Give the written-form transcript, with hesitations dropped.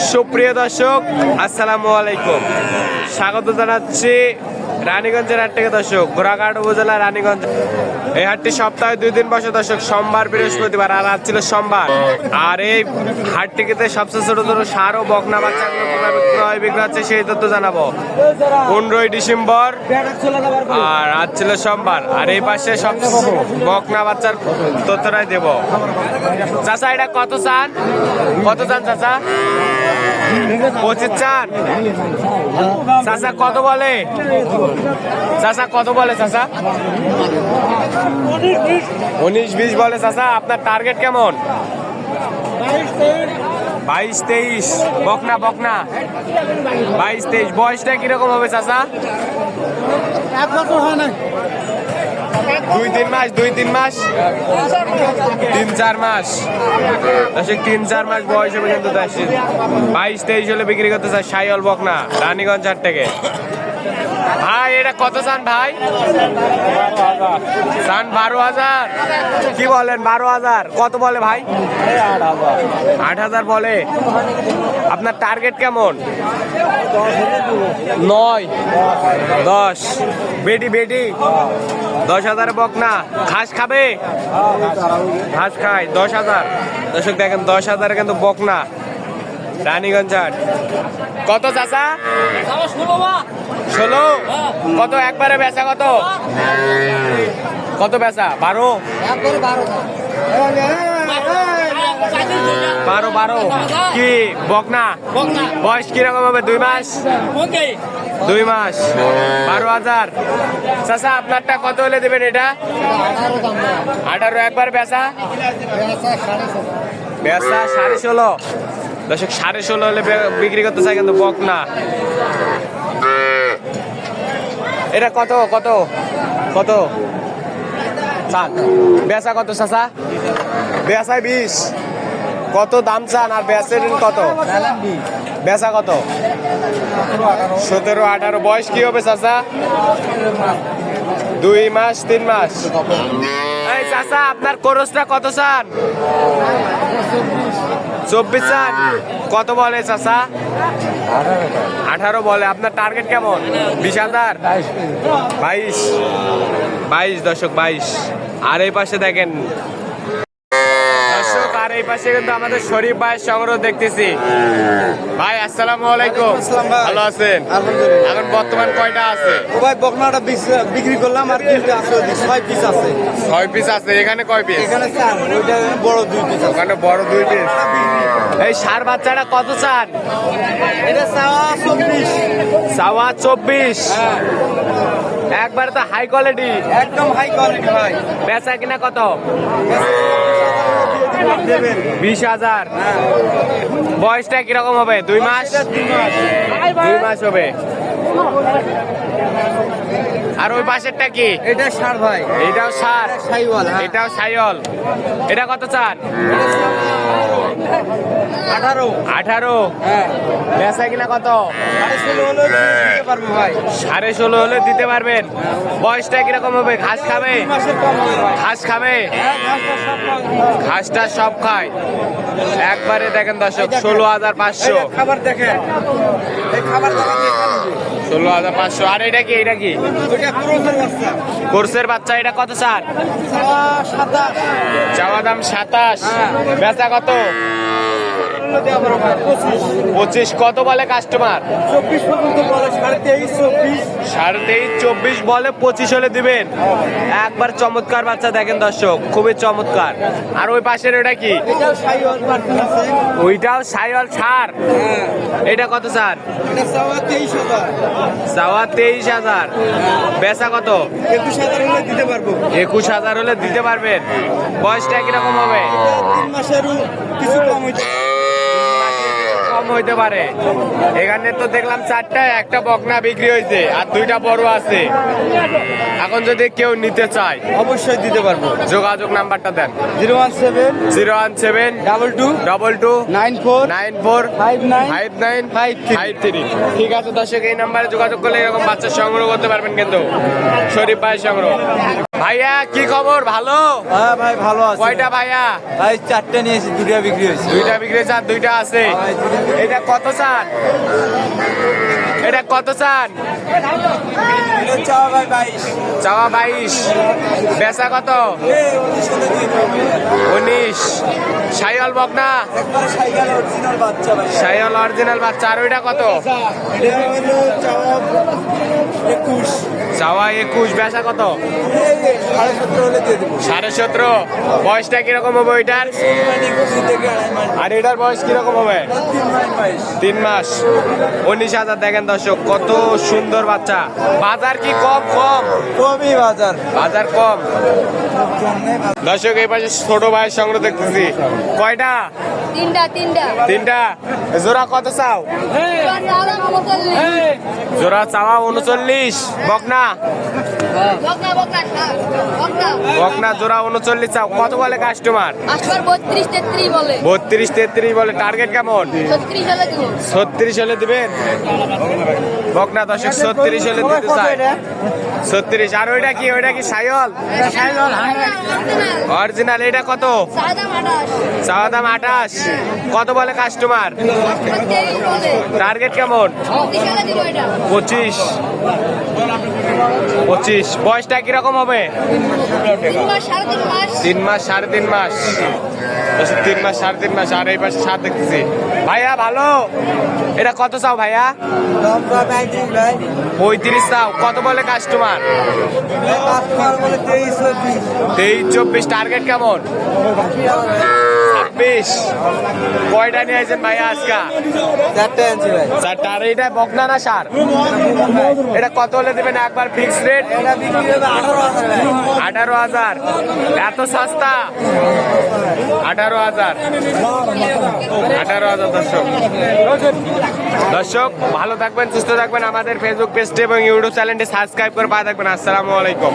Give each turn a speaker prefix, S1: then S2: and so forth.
S1: সুপ্রিয় দর্শক আসসালামু আলাইকুম, স্বাগত জানাচ্ছি রানীগঞ্জের হাট থেকে। দর্শক ঘোড়াঘাট উপজেলা রানীগঞ্জ এই হাটটি সপ্তাহে 2 দিন বসে দর্শক, সোমবার বৃহস্পতিবার, আর আজ ছিল সোমবার। আর এই হাটটিতে সবচেয়ে ছোট ছোট সার ও বকনা বাচ্চাগুলো কিভাবে ক্রয় বিক্রয় হচ্ছে সেই তথ্য জানাবো। 15ই ডিসেম্বর আর আজ ছিল সোমবার। আর এই পাশে সব বকনা বাচ্চার তথ্যটাই দেব। চাচা এটা কত চান? কত চান চাচা? 25 চান? চাচা কত বলে? চাচা কত বলে? চাচা 19-20 বলে। চাচা আপনার টার্গেট কেমন? 22-23 বকনা বকনা 22-23। বয়সটা কিরকম হবে চাচা? 2-3 মাস 3-4 মাস 3-4 মাস বয়স হবে কিন্তু 22-23 হলে বিক্রি করতে চায় সাইওয়াল বকনা রানীগঞ্জ হাট থেকে। ভাই এটা কত চান ভাই? চান 12,000? কি বলেন 12,000? কত বলে ভাই? 8,000 বলে। আপনার টার্গেট কেমন? 9-10 বেটি বেটি 10,000 বকনা। ঘাস খাবে? ঘাস খায় 10,000। দর্শক দেখেন 10,000 কিন্তু বকনা রানীগঞ্জ হাট। কত চাচা? 16? কত একবারে বেচা? কত কত বেচা? 12? 12 কি বকনা? বয়স কিরকম হবে? 2 মাস 2 মাস 12,000। চাচা আপনারটা কত হলে দেবেন এটা? 18 একবার বেচা? বেচা 16.5। দর্শক 16.5 হলে বিক্রি করতে চাই কিন্তু বকনা। এটা কত কত কত চান? বেচা কত চাচা? বেচায় 20। কত দাম চান আর বেচেন কত? বেচা কত? 17-18। বয়স কি হবে চাচা? 2 মাস 3 মাস। এই চাচা আপনার খরচটা কত চান? 24 চান? কত বলে চাচা? 18 বলে। আপনার টার্গেট কেমন? 20,000? 22 দর্শক 22। আর এই পাশে দেখেন দর্শক, আর এই পাশে কিন্তু আমাদের শরীফ ভাইয়ের সংগ্রহ দেখতেছি। ভাই আসসালামু আলাইকুম, ভালো আছেন? এখন বর্তমান কয়টা আছে?
S2: ভাই বকনাটা বিক্রি করলাম আর 6 পিস আছে।
S1: 6 পিস আছে। এখানে কয় পিস?
S2: এখানে 4, ওইটা বড় 2 পিস।
S1: ওখানে বড় 2 পিস। এই সার বাচ্চাটা কত চান?
S2: এটা চাওয়া 24।
S1: চাওয়া 24? একবারে তো হাই কোয়ালিটি,
S2: একদম হাই কোয়ালিটি ভাই।
S1: বেচা কিনা কত? 20,000। বয়সটা কিরকম হবে? 2 মাস 2 মাস হবে। আর ওই পাশেরটা কি?
S2: এটা সার ভাই।
S1: এটাও সার?
S2: সাইওয়াল।
S1: এটাও সাইওয়াল। এটা কত চান? 18। বেচা কিনা কত? 16.5 হলে দিতে পারবেন। বয়সটা কিরকম হবে? ঘাস খাবে? ঘাস খাবে? ঘাসটা সব খায়। একবারে দেখেন দর্শক 16,500।
S2: খাবার দেখেন, এই খাবার
S1: 16,500। আর এটা কি? এটা কি? কোর্সের বাচ্চা। এটা কত চান? চাওয়া দাম 27। বেচা কত? 25। কত বলে কাস্টমার?
S2: 24 পর্যন্ত বলে। 23.5
S1: 24 বলে। 25 হলে দিবেন। একবার চমৎকার বাচ্চা দেখেন দর্শক, খুবই চমৎকার। আর ওই পাশের ওটা কি?
S2: এটাও সাইওয়াল পার্সেন্ট আছে।
S1: ওইটাও সাইওয়াল ছাড়। এটা কত চান?
S2: এটা চাওয়া 23,000।
S1: চাওয়া 23,000। বেচা কত?
S2: 21,000 হলে দিতে পারবো।
S1: 21,000 হলে দিতে পারবেন। বয়সটা কিরকম হবে?
S2: 3 মাসেরও কিছু কম হইতে
S1: কম হইতে পারে। এখানে তো দেখলাম 4টা, একটা বকনা বিক্রি হয়েছে আর 2টা বড় আছে। এখন যদি কেউ নিতে চায়
S2: অবশ্যই দিতে পারবো।
S1: যোগাযোগ নাম্বারটা দেন।
S2: 017
S1: 22
S2: 94
S1: 94 59 53। ঠিক আছে দর্শক, এই নাম্বারে যোগাযোগ করলে এরকম বাচ্চা সংগ্রহ করতে পারবেন কিন্তু শরীফ ভাইয়ের সংগ্রহ। ভাইয়া কি খবর? ভালো?
S2: হ্যাঁ ভাই ভালো আছে।
S1: কয়টা ভাইয়া?
S2: ভাই 4টে নিয়েছি, 2টা বিক্রি হয়েছে।
S1: 2টা বিক্রি হয়েছে আর 2টা আছে। এটা কত চান? এটা কত চান? চাওয়া 22, বেচা কত? 19। সাইয়াল বকনা, সাইয়াল অরিজিনাল বাচ্চা। আর ওইটা কত? চাওয়া 21, বেচা কত? 17.5। বয়সটা কিরকম হবে ওইটার? আর এটার বয়স কিরকম হবে? 3 মাস। 19,000। দেখেন দর্শক কত সুন্দর বাচ্চা। বাজার কি কম?
S2: কমই বাজার।
S1: বাজার কম দর্শক। এই পাশে ছোট ভাইয়ের সংগ্রহ দেখতেছি। কয়টা? তিনটা। জোড়া কত চাও? জোড়া চাওয়া 39। বকনা বকনা জোড়া 39 চাও। কত বলে কাস্টমার? 32-33 বলে। টার্গেট কেমন? 36 হলে দিবেন। বকনা দর্শক 36 হলে দিতে চাই। 36। আর ওইটা কি? ওইটা কি সাইয়াল? অরিজিনাল। এটা কত? চাওয়া দাম 28। কত বলে কাস্টমার? টার্গেট কেমন? 25। বয়সটা কিরকম হবে? 3 মাস 3.5 মাস। 3 মাস 3.5 মাস। আর এই পাশে 7 দেখতেছি। ভাইয়া ভালো। এটা কত চাও ভাইয়া? 35 চাও। কত বলে কাস্টমার? 23-24। টার্গেট কেমন? 26। কয়টা নিয়ে আসছেন ভাইয়া আজকে?
S2: 4টা আনছি ভাই।
S1: 4টা। আর এটা বকনা না সার? এটা কত হলে দেবেন একবার ফিক্স রেট?
S2: এটা বিক্রি হবে 18,000 ভাই।
S1: 18,000। এত সস্তা? 18,000। 18,000 দর্শক। দর্শক ভালো থাকবেন, সুস্থ থাকবেন। আমাদের ফেসবুক পেজটি এবং ইউটিউব চ্যানেলটি সাবস্ক্রাইব করে পাশে থাকবেন। আসসালামু আলাইকুম।